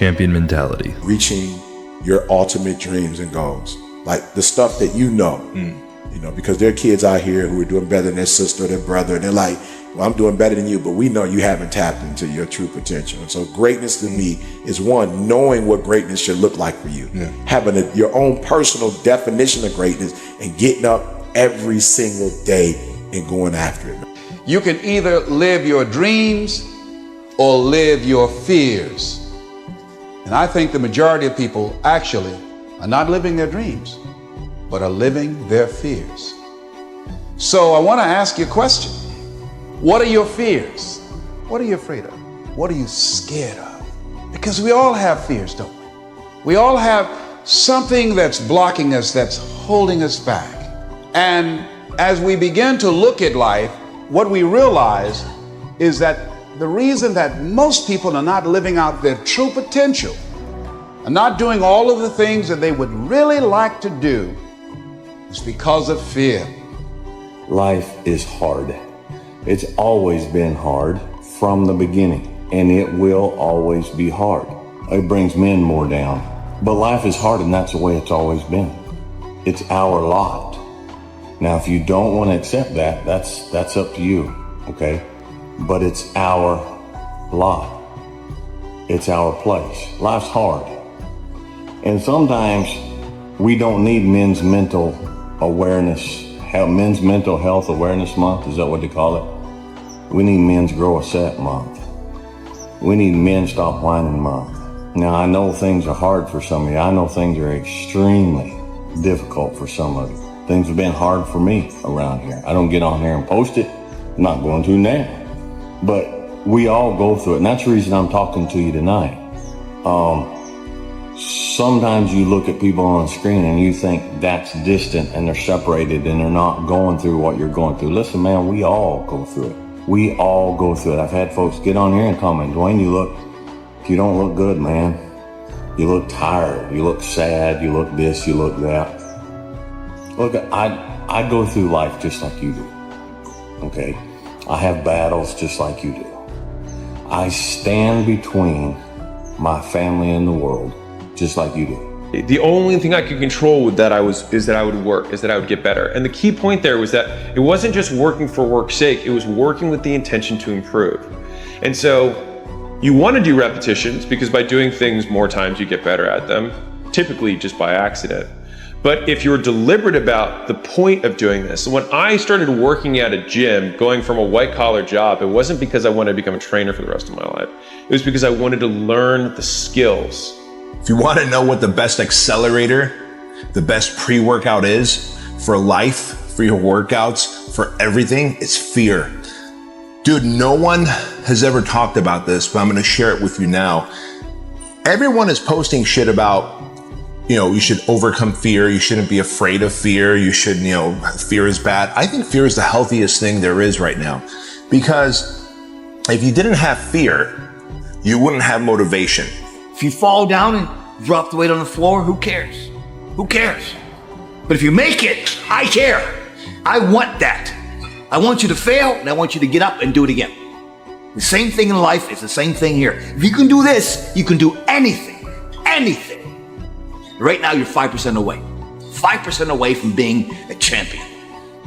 champion mentality. Reaching your ultimate dreams and goals. Like the stuff that you know, because there are kids out here who are doing better than their sister or their brother, and they're like, well, I'm doing better than you, but we know you haven't tapped into your true potential. And so greatness to me is one, knowing what greatness should look like for you. Having your own personal definition of greatness and getting up every single day and going after it. You can either live your dreams or live your fears. And I think the majority of people actually are not living their dreams, but are living their fears. So I want to ask you a question. What are your fears? What are you afraid of? What are you scared of? Because we all have fears, don't we? We all have something that's blocking us, that's holding us back. And as we begin to look at life, what we realize is that the reason that most people are not living out their true potential, are not doing all of the things that they would really like to do, is because of fear. Life is hard. It's always been hard from the beginning, and it will always be hard. It brings men more down. But life is hard, and that's the way it's always been. It's our lot. Now, if you don't want to accept that, that's up to you, okay? But it's our lot. It's our place. Life's hard. And sometimes we don't need men's mental awareness. Men's Mental Health Awareness Month, is that what they call it? We need Men's Grow a Set Month. We need Men Stop Whining Month. Now, I know things are hard for some of you. I know things are extremely difficult for some of you. Things have been hard for me around here. I don't get on here and post it. I'm not going to now. But we all go through it, and that's the reason I'm talking to you tonight. Sometimes you look at people on the screen and you think that's distant and they're separated and they're not going through what you're going through. Listen, man, we all go through it. We all go through it. I've had folks get on here and comment, Dwayne, you don't look good, man. You look tired. You look sad. You look this. You look that. Look, I go through life just like you do. Okay? I have battles just like you do. I stand between my family and the world just like you do. The only thing I could control is that I would get better. And the key point there was that it wasn't just working for work's sake, it was working with the intention to improve. And so you want to do repetitions because by doing things more times you get better at them, typically just by accident. But if you're deliberate about the point of doing this, when I started working at a gym, going from a white collar job, it wasn't because I wanted to become a trainer for the rest of my life. It was because I wanted to learn the skills. If you want to know what the best accelerator, the best pre-workout is for life, for your workouts, for everything, it's fear. Dude, no one has ever talked about this, but I'm going to share it with you now. Everyone is posting shit about, you should overcome fear. You shouldn't be afraid of fear. You should, fear is bad. I think fear is the healthiest thing there is right now, because if you didn't have fear, you wouldn't have motivation. If you fall down and drop the weight on the floor, who cares? Who cares? But if you make it, I care. I want that. I want you to fail, and I want you to get up and do it again. The same thing in life is the same thing here. If you can do this, you can do anything. Anything. Right now, you're 5% away. 5% away from being a champion.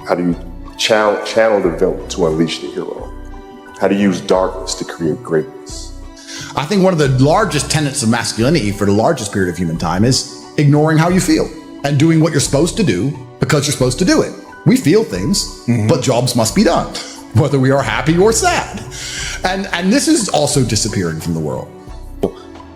How do you channel the villain to unleash the hero? How do you use darkness to create greatness? I think one of the largest tenets of masculinity for the largest period of human time is ignoring how you feel and doing what you're supposed to do because you're supposed to do it. We feel things, but jobs must be done, whether we are happy or sad. And this is also disappearing from the world.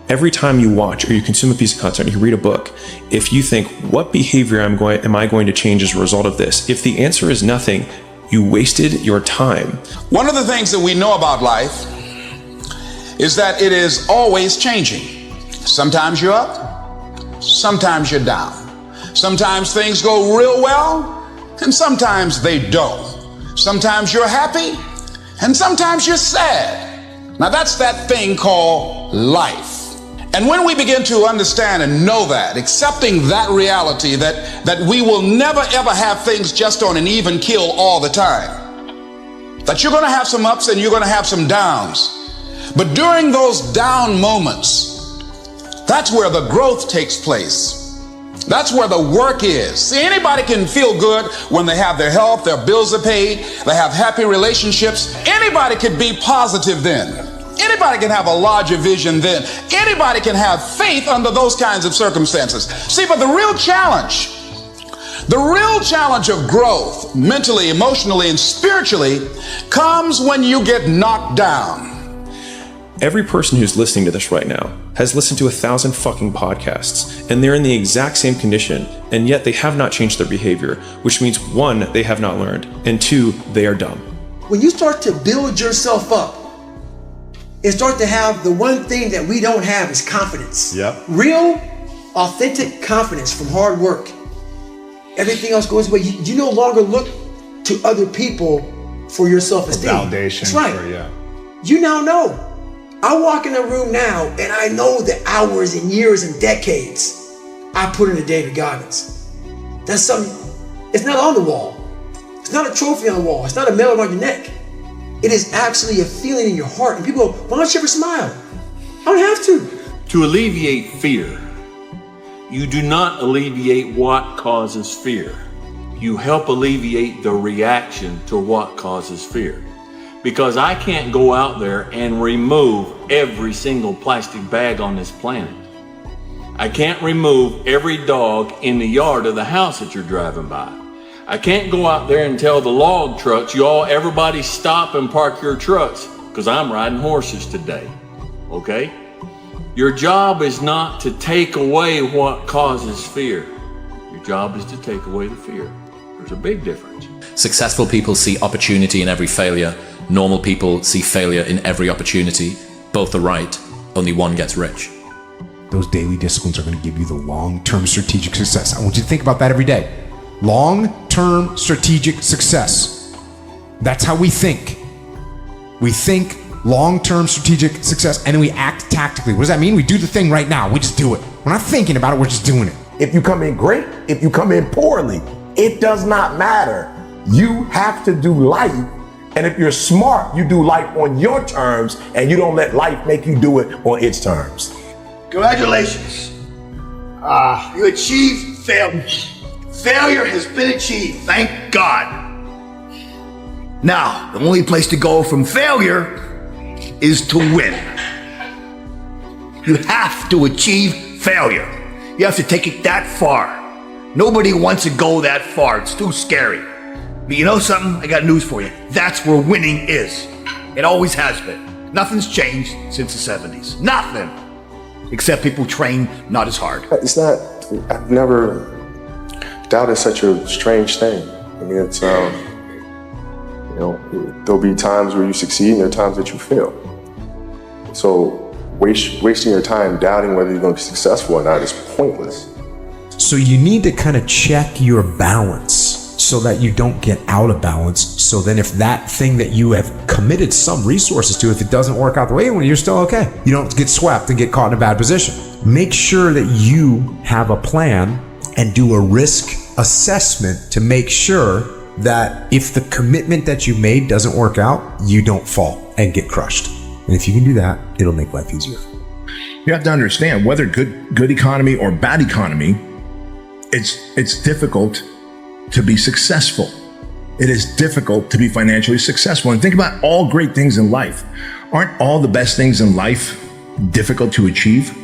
Every time you watch or you consume a piece of content, you read a book, if you think, what behavior am I going to change as a result of this? If the answer is nothing, you wasted your time. One of the things that we know about life is that it is always changing. Sometimes you're up, sometimes you're down. Sometimes things go real well, and sometimes they don't. Sometimes you're happy, and sometimes you're sad. Now that's that thing called life. And when we begin to understand and know that, accepting that reality that we will never ever have things just on an even keel all the time, that you're gonna have some ups and you're gonna have some downs. But during those down moments, That's where the growth takes place. That's where the work is. See, anybody can feel good when they have their health, their bills are paid, they have happy relationships. Anybody can be positive then. Anybody can have a larger vision then. Anybody can have faith under those kinds of circumstances. See, but the real challenge of growth, mentally, emotionally, and spiritually, comes when you get knocked down. Every person who's listening to this right now has listened to 1,000 fucking podcasts, and they're in the exact same condition, and yet they have not changed their behavior, which means 1, they have not learned, and 2, they are dumb. When you start to build yourself up and start to have the one thing that we don't have is confidence. Yep. Real, authentic confidence from hard work. Everything else goes away. You no longer look to other people for your self-esteem. Validation. That's right. Yeah. You now know. I walk in a room now and I know the hours and years and decades I put into David Goggins. That's something, it's not on the wall. It's not a trophy on the wall. It's not a medal on your neck. It is actually a feeling in your heart. And people go, why don't you ever smile? I don't have to. To alleviate fear, you do not alleviate what causes fear. You help alleviate the reaction to what causes fear. Because I can't go out there and remove every single plastic bag on this planet. I can't remove every dog in the yard of the house that you're driving by. I can't go out there and tell the log trucks, everybody stop and park your trucks, because I'm riding horses today, okay? Your job is not to take away what causes fear. Your job is to take away the fear. There's a big difference. Successful people see opportunity in every failure. Normal people see failure in every opportunity. Both are right, only one gets rich. Those daily disciplines are going to give you the long-term strategic success. I want you to think about that every day. Long-term strategic success. That's how we think. We think long-term strategic success, and then we act tactically. What does that mean? We do the thing right now. We just do it. We're not thinking about it. We're just doing it. If you come in great, if you come in poorly, it does not matter. You have to do life. And if you're smart, you do life on your terms, and you don't let life make you do it on its terms. Congratulations. You achieved failure. Failure has been achieved, thank God. Now, the only place to go from failure is to win. You have to achieve failure. You have to take it that far. Nobody wants to go that far. It's too scary. But you know something? I got news for you. That's where winning is. It always has been. Nothing's changed since the 70s. Nothing. Except people train not as hard. It's not, I've never doubted such a strange thing. I mean, it's, there'll be times where you succeed and there are times that you fail. So wasting your time doubting whether you're going to be successful or not is pointless. So you need to kind of check your balance so that you don't get out of balance. So then if that thing that you have committed some resources to, if it doesn't work out the way you want, you're still okay. You don't get swept and get caught in a bad position. Make sure that you have a plan and do a risk assessment to make sure that if the commitment that you made doesn't work out, you don't fall and get crushed. And if you can do that, it'll make life easier. You have to understand, whether good economy or bad economy, it's difficult to be successful. It is difficult to be financially successful. And think about all great things in life. Aren't all the best things in life difficult to achieve?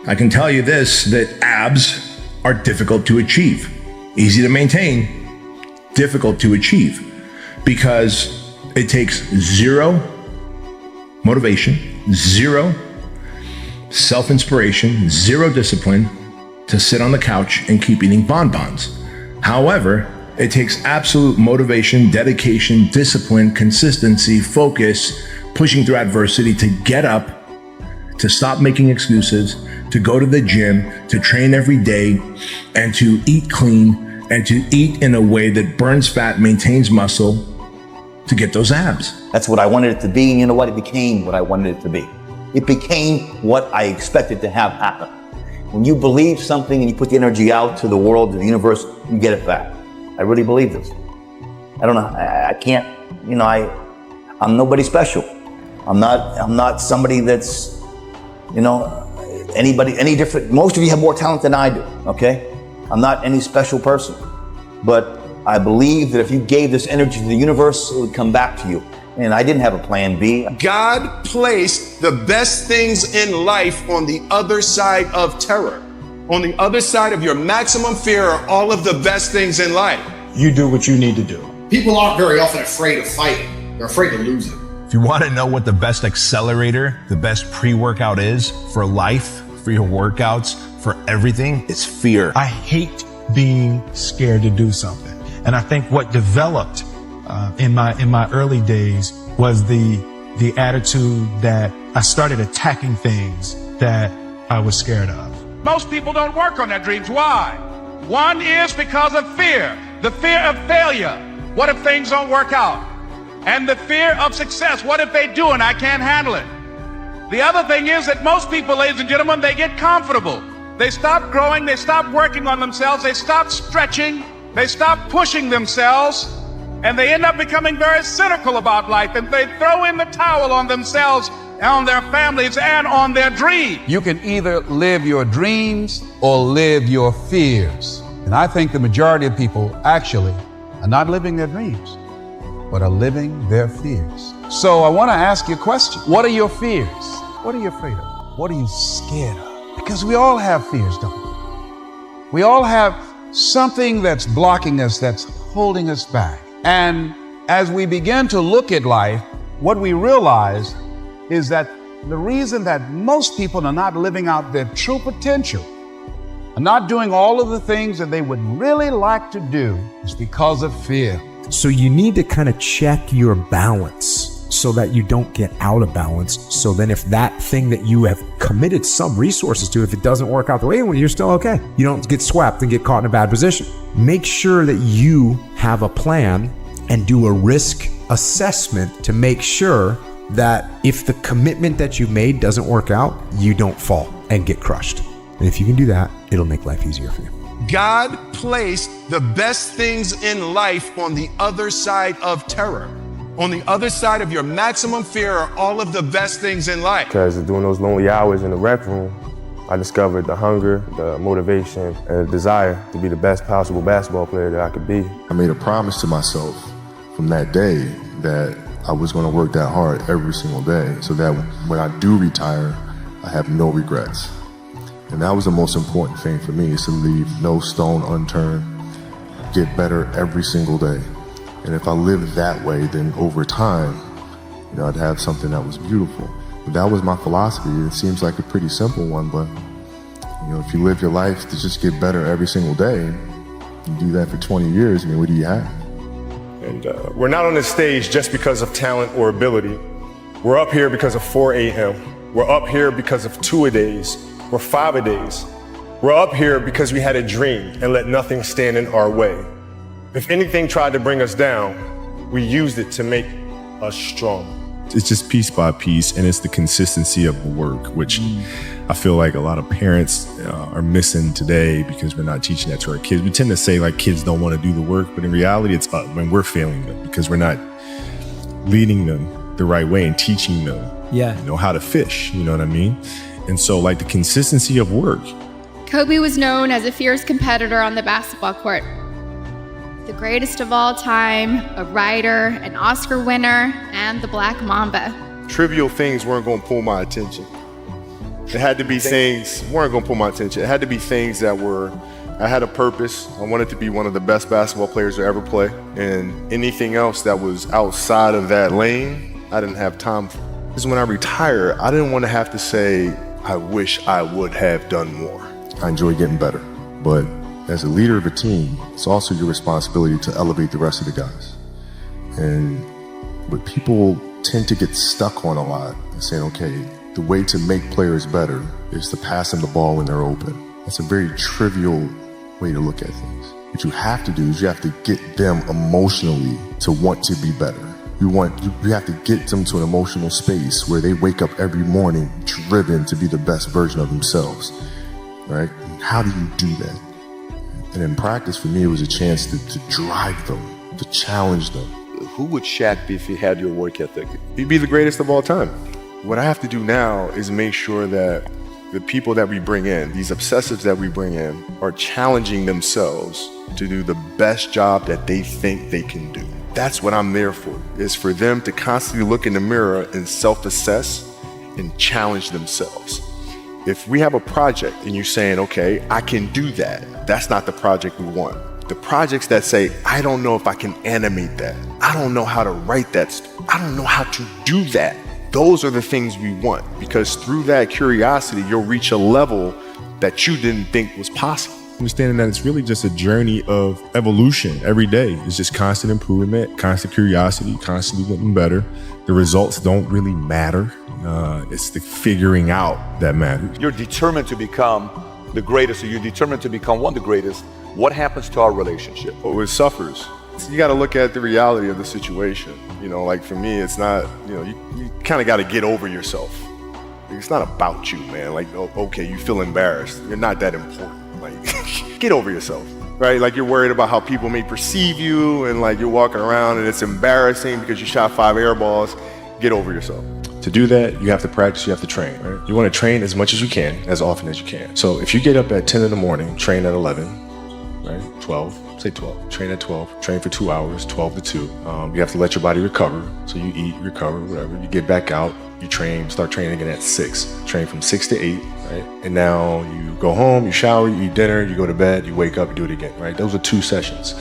I can tell you this, that abs are difficult to achieve. Easy to maintain, difficult to achieve, because it takes zero motivation, zero self-inspiration, zero discipline to sit on the couch and keep eating bonbons. However, it takes absolute motivation, dedication, discipline, consistency, focus, pushing through adversity to get up, to stop making excuses, to go to the gym, to train every day, and to eat clean, and to eat in a way that burns fat, maintains muscle, to get those abs. That's what I wanted it to be, and you know what? It became what I wanted it to be. It became what I expected to have happen. When you believe something and you put the energy out to the world, to the universe, you get it back. I really believe this. I don't know, I can't, I'm nobody special. I'm not somebody that's, anybody any different. Most of you have more talent than I do, okay? I'm not any special person. But I believe that if you gave this energy to the universe, it would come back to you. And I didn't have a plan B. God placed the best things in life on the other side of terror. On the other side of your maximum fear are all of the best things in life. You do what you need to do. People aren't very often afraid of fighting. They're afraid of losing. If you want to know what the best accelerator, the best pre-workout is for life, for your workouts, for everything, it's fear. I hate being scared to do something. And I think what developed in my early days was the attitude that I started attacking things that I was scared of. Most people don't work on their dreams. Why? One is because of fear. The fear of failure. What if things don't work out? And the fear of success. What if they do and I can't handle it? The other thing is that most people, ladies and gentlemen, they get comfortable. They stop growing. They stop working on themselves. They stop stretching. They stop pushing themselves. And they end up becoming very cynical about life. And they throw in the towel on themselves, on their families, and on their dreams. You can either live your dreams or live your fears. And I think the majority of people actually are not living their dreams, but are living their fears. So I want to ask you a question. What are your fears? What are you afraid of? What are you scared of? Because we all have fears, don't we? We all have something that's blocking us, that's holding us back. And as we begin to look at life, what we realize is that the reason that most people are not living out their true potential, are not doing all of the things that they would really like to do, is because of fear. So you need to kind of check your balance so that you don't get out of balance. So then if that thing that you have committed some resources to, if it doesn't work out the way you want, you're still okay. You don't get swept and get caught in a bad position. Make sure that you have a plan and do a risk assessment to make sure that if the commitment that you made doesn't work out, you don't fall and get crushed. And if you can do that, it'll make life easier for you. God placed the best things in life on the other side of terror. On the other side of your maximum fear are all of the best things in life. Because during those lonely hours in the rec room, I discovered the hunger, the motivation, and the desire to be the best possible basketball player that I could be. I made a promise to myself from that day that I was going to work that hard every single day so that when I do retire, I have no regrets. And that was the most important thing for me, is to leave no stone unturned, get better every single day. And if I lived that way, then over time, I'd have something that was beautiful. But that was my philosophy. It seems like a pretty simple one, but if you live your life to just get better every single day, you do that for 20 years, what do you have? And we're not on this stage just because of talent or ability. We're up here because of 4 a.m. We're up here because of 2-a-days. We're 5-a-days. We're up here because we had a dream and let nothing stand in our way. If anything tried to bring us down, we used it to make us strong. It's just piece by piece, and it's the consistency of the work, which I feel like a lot of parents are missing today because we're not teaching that to our kids. We tend to say like kids don't want to do the work, but in reality, it's us when we're failing them because we're not leading them the right way and teaching them, how to fish. You know what I mean? And so, like the consistency of work. Kobe was known as a fierce competitor on the basketball court. The greatest of all time, a writer, an Oscar winner, and the Black Mamba. Trivial things weren't going to pull my attention. It had to be things weren't going to pull my attention. It had to be things that I had a purpose. I wanted to be one of the best basketball players to ever play. And anything else that was outside of that lane, I didn't have time for. Because when I retire, I didn't want to have to say, I wish I would have done more. I enjoy getting better, but as a leader of a team, it's also your responsibility to elevate the rest of the guys. And what people tend to get stuck on a lot is saying, okay, the way to make players better is to pass them the ball when they're open. That's a very trivial way to look at things. What you have to do is you have to get them emotionally to want to be better. You have to get them to an emotional space where they wake up every morning driven to be the best version of themselves, right? And how do you do that? And in practice, for me, it was a chance to drive them, to challenge them. Who would Shaq be if he had your work ethic? He'd be the greatest of all time. What I have to do now is make sure that the people that we bring in, these obsessives that we bring in, are challenging themselves to do the best job that they think they can do. That's what I'm there for, is for them to constantly look in the mirror and self-assess and challenge themselves. If we have a project and you're saying, okay, I can do that, that's not the project we want. The projects that say, I don't know if I can animate that. I don't know how to write that. I don't know how to do that. Those are the things we want, because through that curiosity, you'll reach a level that you didn't think was possible. Understanding that it's really just a journey of evolution every day. It's just constant improvement, constant curiosity, constantly getting better. The results don't really matter. It's the figuring out that matters. You're determined to become the greatest, or you're determined to become one of the greatest. What happens to our relationship? Oh, it suffers. You got to look at the reality of the situation. You know, like for me, it's not, you kind of got to get over yourself. It's not about you, man. Like, okay, you feel embarrassed. You're not that important. Like, get over yourself, right? Like you're worried about how people may perceive you, and like you're walking around and it's embarrassing because you shot 5 air balls. Get over yourself. To do that, you have to practice, you have to train, right? You want to train as much as you can, as often as you can. So if you get up at 10 in the morning, train at 11, right? 12, say 12, train at 12, train for 2 hours, 12 to 2. You have to let your body recover. So you eat, recover, whatever. You get back out, you train, start training again at 6. Train from 6 to 8, right? And now you go home, you shower, you eat dinner, you go to bed, you wake up, you do it again, right? Those are 2 sessions.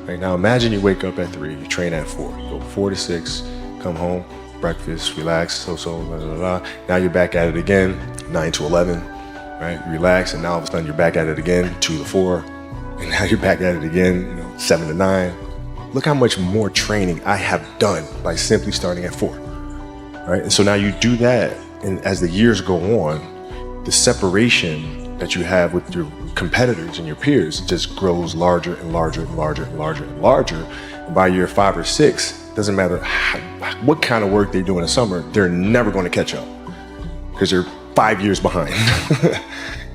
Right? Now imagine you wake up at 3, you train at 4. You go 4 to 6, come home, breakfast, relax, blah, blah, blah. Now you're back at it again, 9 to 11, right? You relax, and now all of a sudden you're back at it again, 2 to 4, and now you're back at it again, 7 to 9. Look how much more training I have done by simply starting at 4, right? And so now you do that, and as the years go on, the separation that you have with your competitors and your peers just grows larger and larger and larger and larger and larger. And by year 5 or 6, doesn't matter what kind of work they do in the summer, they're never going to catch up because they're 5 years behind.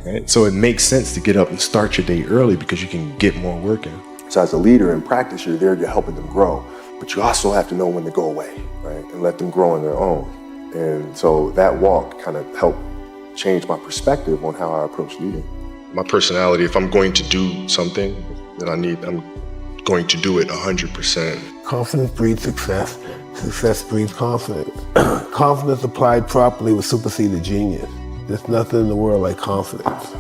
Right? So it makes sense to get up and start your day early because you can get more work in. So as a leader in practice, you're there, you're helping them grow, but you also have to know when to go away, right? And let them grow on their own. And so that walk kind of helped change my perspective on how I approach leading. My personality, if I'm going to do something, then I'm going to do it 100%. Confidence breeds success. Success breeds confidence. Confidence applied properly will supersede a genius. There's nothing in the world like confidence.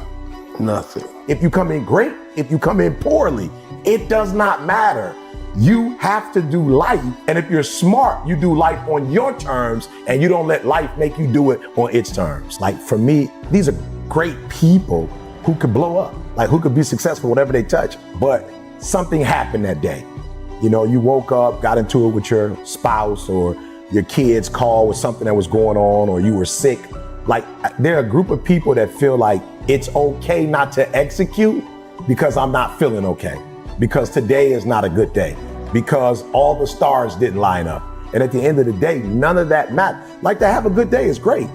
Nothing. If you come in great, if you come in poorly, it does not matter. You have to do life, and if you're smart, you do life on your terms, and you don't let life make you do it on its terms. Like for me, these are great people who could blow up, like who could be successful, whatever they touch, but something happened that day. You know, you woke up, got into it with your spouse, or your kids called with something that was going on, or you were sick. Like, there are a group of people that feel like it's okay not to execute because I'm not feeling okay, because today is not a good day, because all the stars didn't line up. And at the end of the day, none of that matters. Like, to have a good day is great,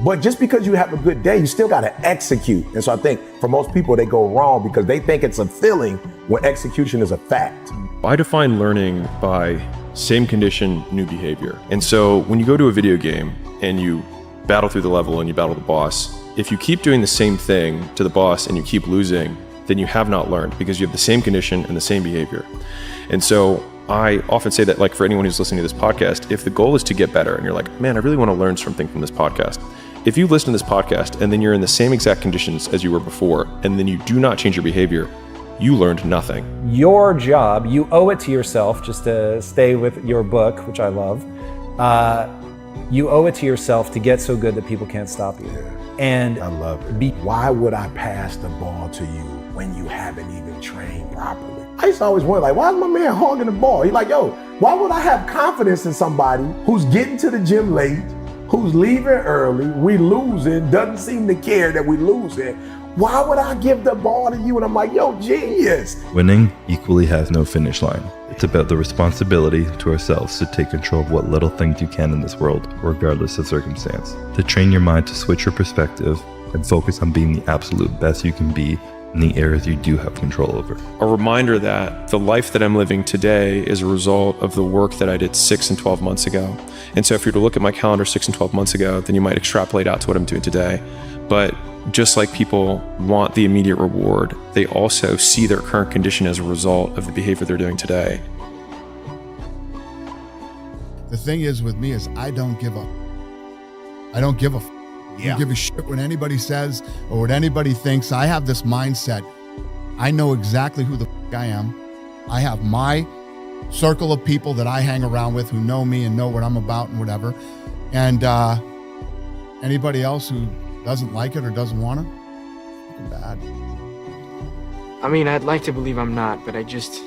but just because you have a good day, you still got to execute. And so I think for most people, they go wrong because they think it's a feeling when execution is a fact. I define learning by same condition, new behavior. And so when you go to a video game and you battle through the level and you battle the boss, if you keep doing the same thing to the boss and you keep losing, then you have not learned because you have the same condition and the same behavior. And so I often say that, like, for anyone who's listening to this podcast, if the goal is to get better and you're like, man, I really want to learn something from this podcast. If you listen to this podcast and then you're in the same exact conditions as you were before, and then you do not change your behavior, you learned nothing. Your job, you owe it to yourself, just to stay with your book, which I love. You owe it to yourself to get so good that people can't stop you. And I love it. Why would I pass the ball to you when you haven't even trained properly? I used to always wonder, like, why is my man hogging the ball? He's like, yo, why would I have confidence in somebody who's getting to the gym late, who's leaving early, we losing, doesn't seem to care that we losing? Why would I give the ball to you? And I'm like, yo, genius. Winning equally has no finish line. It's about the responsibility to ourselves to take control of what little things you can in this world, regardless of circumstance. To train your mind to switch your perspective and focus on being the absolute best you can be in the areas you do have control over. A reminder that the life that I'm living today is a result of the work that I did 6 and 12 months ago. And so if you were to look at my calendar 6 and 12 months ago, then you might extrapolate out to what I'm doing today. But just like people want the immediate reward, they also see their current condition as a result of the behavior they're doing today. The thing is with me is I don't give up. I don't give a I don't give a shit what anybody says or what anybody thinks. I have this mindset. I know exactly who the I am. I have my circle of people that I hang around with who know me and know what I'm about and whatever. And anybody else who doesn't like it or doesn't want it, it's bad. I mean, I'd like to believe I'm not, but I've just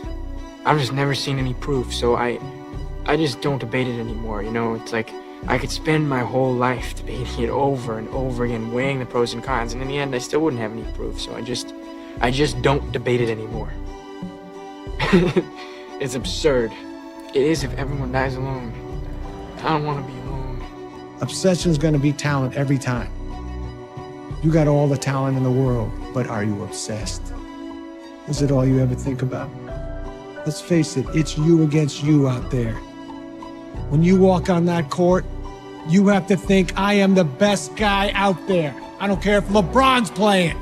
never seen any proof. So I just don't debate it anymore. You know, it's like I could spend my whole life debating it over and over again, weighing the pros and cons, and in the end, I still wouldn't have any proof. So I just don't debate it anymore. It's absurd. It is if everyone dies alone. I don't want to be alone. Obsession's gonna be talent every time. You got all the talent in the world, but are you obsessed? Is it all you ever think about? Let's face it, it's you against you out there. When you walk on that court, you have to think, I am the best guy out there. I don't care if LeBron's playing.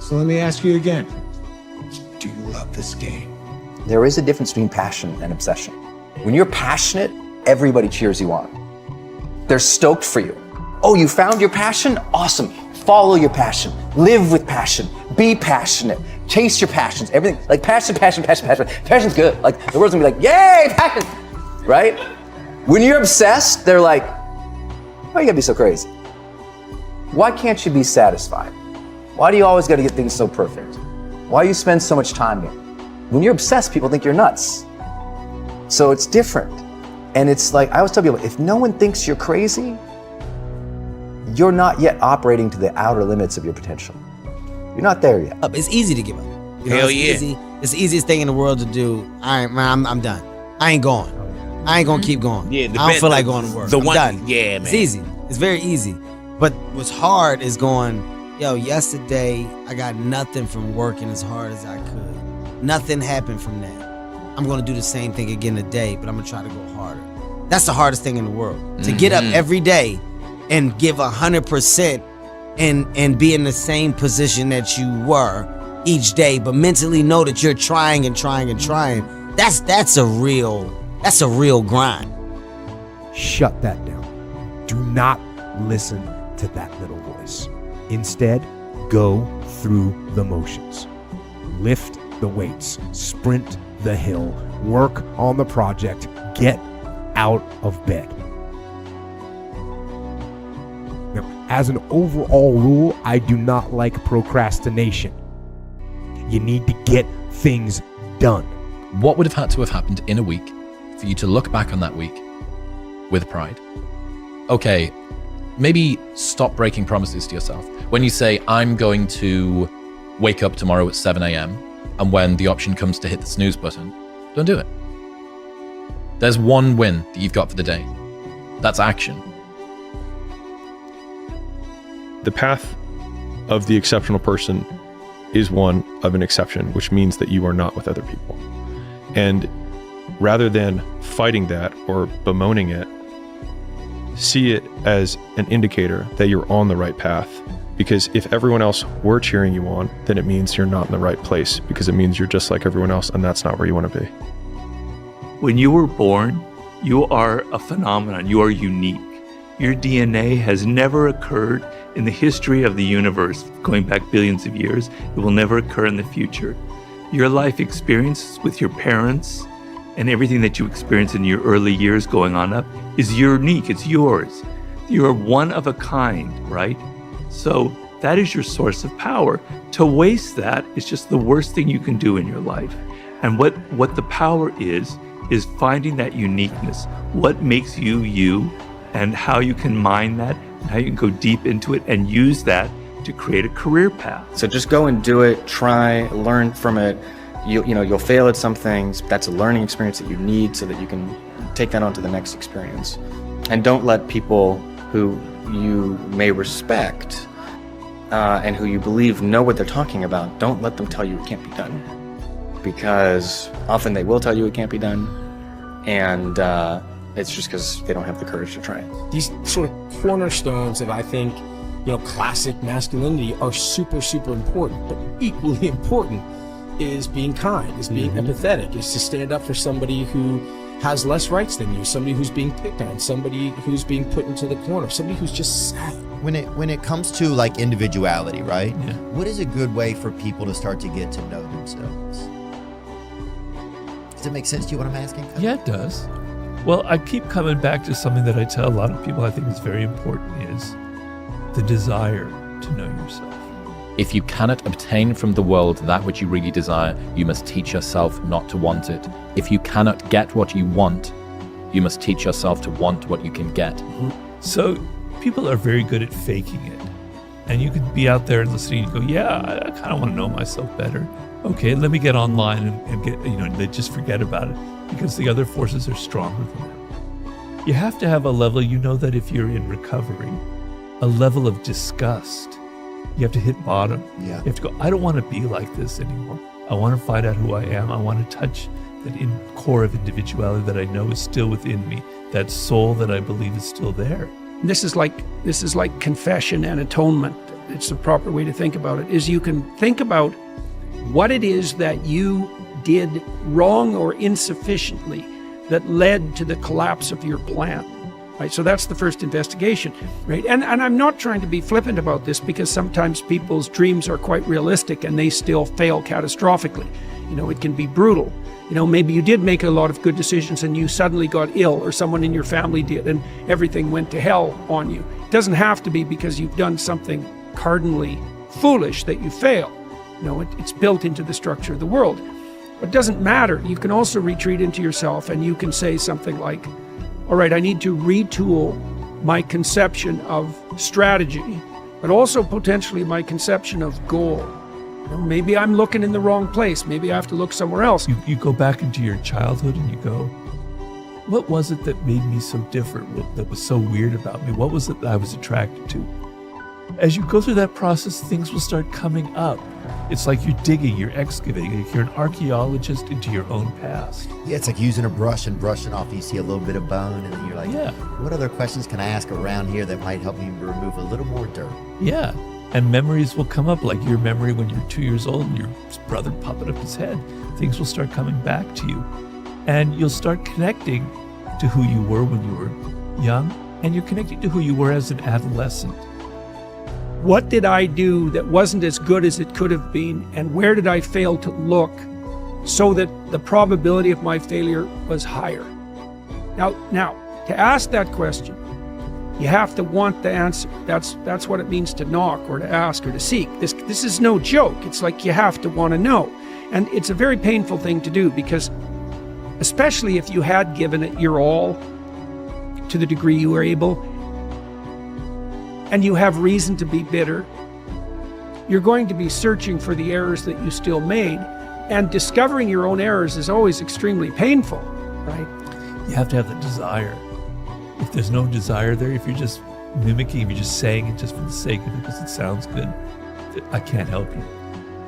So let me ask you again, do you love this game? There is a difference between passion and obsession. When you're passionate, everybody cheers you on. They're stoked for you. Oh, you found your passion? Awesome. Follow your passion. Live with passion. Be passionate. Chase your passions. Everything, like passion. Passion's good. Like the world's gonna be like, yay, passion, right? When you're obsessed, they're like, why you gotta be so crazy? Why can't you be satisfied? Why do you always gotta get things so perfect? Why do you spend so much time here? When you're obsessed, people think you're nuts. So it's different. And it's like, I always tell people, if no one thinks you're crazy, you're not yet operating to the outer limits of your potential. You're not there yet. It's easy to give up. You know, Hell it's yeah. easy. It's the easiest thing in the world to do. All right, man, I'm done. I ain't going. I ain't gonna keep going. Yeah, I don't feel like going to work. I'm done. Yeah, man. It's easy. It's very easy. But what's hard is going, yo, yesterday I got nothing from working as hard as I could. Nothing happened from that. I'm gonna do the same thing again today, but I'm gonna try to go harder. That's the hardest thing in the world. To get up every day and give 100% and be in the same position that you were each day, but mentally know that you're trying and trying and trying. That's a real grind. Shut that down. Do not listen to that little voice. Instead, go through the motions. Lift the weights, sprint the hill, work on the project, get out of bed. Now, as an overall rule, I do not like procrastination. You need to get things done. What would have had to have happened in a week for you to look back on that week with pride? Okay, maybe stop breaking promises to yourself. When you say, I'm going to wake up tomorrow at 7 a.m., and when the option comes to hit the snooze button, don't do it. There's one win that you've got for the day. That's action. The path of the exceptional person is one of an exception, which means that you are not with other people. And rather than fighting that or bemoaning it, see it as an indicator that you're on the right path. Because if everyone else were cheering you on, then it means you're not in the right place, because it means you're just like everyone else, and that's not where you want to be. When you were born, you are a phenomenon. You are unique. Your DNA has never occurred in the history of the universe, going back billions of years. It will never occur in the future. Your life experiences with your parents and everything that you experience in your early years going on up is unique. It's yours. You're one of a kind, right? So that is your source of power. To waste that is just the worst thing you can do in your life. And what the power is finding that uniqueness. What makes you you, and how you can mine that, and how you can go deep into it and use that to create a career path. So just go and do it, try, learn from it. You'll fail at some things. That's a learning experience that you need so that you can take that on to the next experience. And don't let people who you may respect and who you believe know what they're talking about, don't let them tell you it can't be done. Because often they will tell you it can't be done, and it's just because they don't have the courage to try it. These sort of cornerstones that I think classic masculinity are super, super important. But equally important is being kind, is being empathetic, is to stand up for somebody who has less rights than you, somebody who's being picked on, somebody who's being put into the corner, somebody who's just sad. When it comes to like individuality, right? Yeah. What is a good way for people to start to get to know themselves? Does it make sense to you what I'm asking? Yeah, it does. Well, I keep coming back to something that I tell a lot of people I think is very important, is the desire to know yourself. If you cannot obtain from the world that which you really desire, you must teach yourself not to want it. If you cannot get what you want, you must teach yourself to want what you can get. So people are very good at faking it. And you could be out there listening and go, yeah, I kind of want to know myself better. Okay, let me get online and get, they just forget about it because the other forces are stronger than them. You have to have a level, that if you're in recovery, a level of disgust. You have to hit bottom. Yeah. You have to go, I don't want to be like this anymore. I want to find out who I am. I want to touch that core of individuality that I know is still within me, that soul that I believe is still there. This is like confession and atonement. It's the proper way to think about it, is you can think about what it is that you did wrong or insufficiently that led to the collapse of your plan. Right, so that's the first investigation, right? And I'm not trying to be flippant about this, because sometimes people's dreams are quite realistic and they still fail catastrophically. It can be brutal. Maybe you did make a lot of good decisions and you suddenly got ill, or someone in your family did, and everything went to hell on you. It doesn't have to be because you've done something cardinally foolish that you fail. It's built into the structure of the world. But it doesn't matter. You can also retreat into yourself and you can say something like, all right, I need to retool my conception of strategy, but also potentially my conception of goal. Maybe I'm looking in the wrong place. Maybe I have to look somewhere else. You go back into your childhood and you go, what was it that made me so different, that was so weird about me? What was it that I was attracted to? As you go through that process, things will start coming up. It's like you're digging, you're excavating, like you're an archaeologist into your own past. Yeah, it's like using a brush and brushing off. You see a little bit of bone, and then you're like, what other questions can I ask around here that might help me remove a little more dirt? Yeah, and memories will come up, like your memory when you're 2 years old and your brother popping up his head. Things will start coming back to you, and you'll start connecting to who you were when you were young, and you're connecting to who you were as an adolescent. What did I do that wasn't as good as it could have been, and where did I fail to look so that the probability of my failure was higher? Now, to ask that question, you have to want the answer. That's what it means to knock or to ask or to seek. This is no joke. It's like you have to want to know. And it's a very painful thing to do, because especially if you had given it your all to the degree you were able, and you have reason to be bitter, you're going to be searching for the errors that you still made. And discovering your own errors is always extremely painful, right? You have to have the desire. If there's no desire there, if you're just mimicking, if you're just saying it just for the sake of it because it sounds good, I can't help you.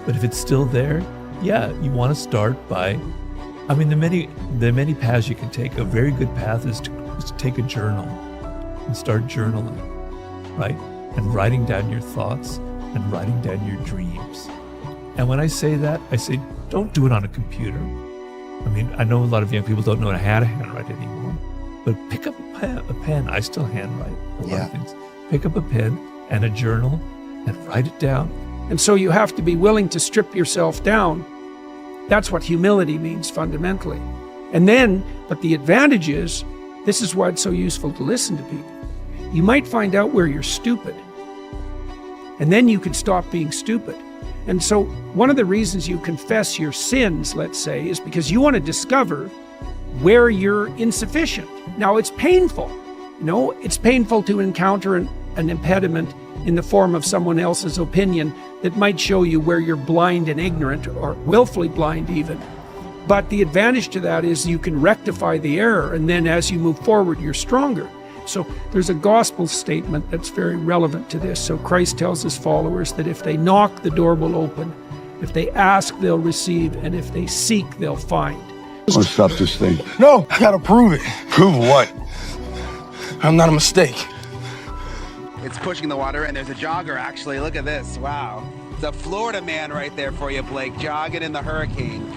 But if it's still there, you want to start by, there are many paths you can take. A very good path is to take a journal and start journaling. Right? And writing down your thoughts and writing down your dreams. And when I say that, I say, don't do it on a computer. I know a lot of young people don't know how to handwrite anymore, but pick up a pen. I still handwrite a lot of things. Pick up a pen and a journal and write it down. And so you have to be willing to strip yourself down. That's what humility means fundamentally. And then, but the advantage is, this is why it's so useful to listen to people. You might find out where you're stupid, and then you can stop being stupid. And so one of the reasons you confess your sins, let's say, is because you want to discover where you're insufficient. Now, it's painful. It's painful to encounter an impediment in the form of someone else's opinion that might show you where you're blind and ignorant, or willfully blind even. But the advantage to that is you can rectify the error, and then as you move forward, you're stronger. So there's a gospel statement that's very relevant to this. So Christ tells his followers that if they knock, the door will open. If they ask, they'll receive. And if they seek, they'll find. Let's stop this thing. No, I gotta prove it. Prove what? I'm not a mistake. It's pushing the water, and there's a jogger, actually. Look at this. Wow. It's a Florida man right there for you, Blake, jogging in the hurricane.